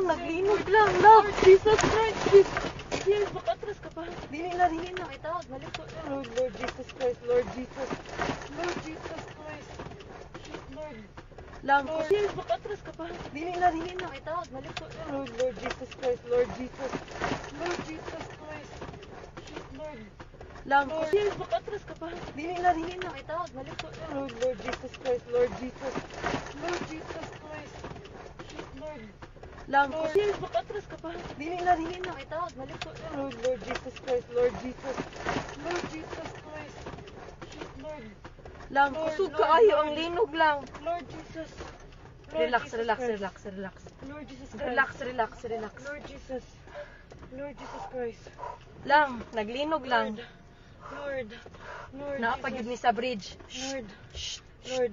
Lang, naglinog lang. Love, Jesus Christ. Yes, makatras ka pa. Dili na. Itawag, balik ko. Lord Jesus Christ, Lord Jesus. Lord Jesus Christ. Lord. Lang, yes, makatras ka pa. Dili na. Itawag, balik ko. Lord Jesus Christ, Lord Jesus. Lord Jesus Christ. Lord. Lang, yes, makatras ka pa. Dili na. Itawag, balik ko. Lord Jesus Christ, Lord Jesus. Lord Jesus Christ. Lord. Lang, yes, makatras ka pa. Dili na. Itawag, balik ko. Lord Jesus Christ, Lord Jesus. Lord Jesus Christ. Lord. Lang, kusog ka ayo, ang linog lang. Lord Jesus. Relax. Lord Jesus Christ. Relax. Lord Jesus. Lord Jesus Christ. Lang, naglinog lang. Lord. Naapagid ni sa bridge. Lord.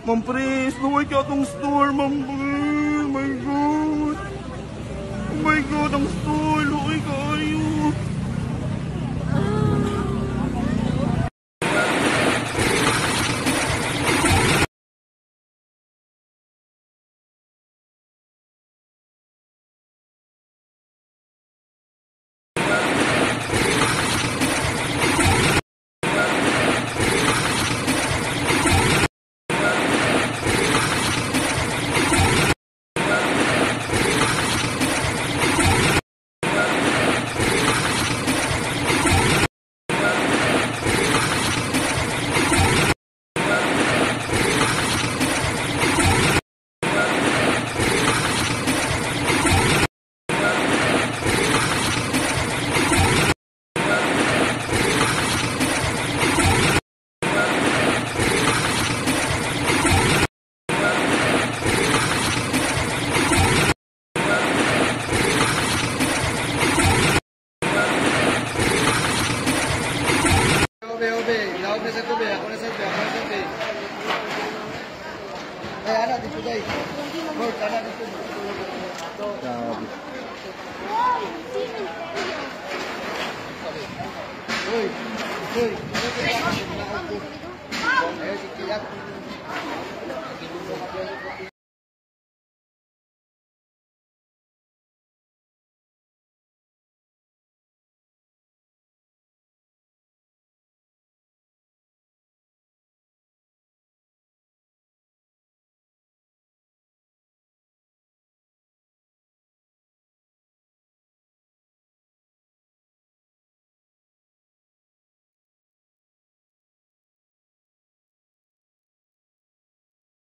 Ma'am Pres, luway ka itong store, Ma'am Pres. Oh my God, ang store. Luway ka ayo. Laut na sa tubi, ako na sa tubi. Ay, anak, dito guys. Lord, anak, dito. Grabe. Hoy. Ayo, si Kiat.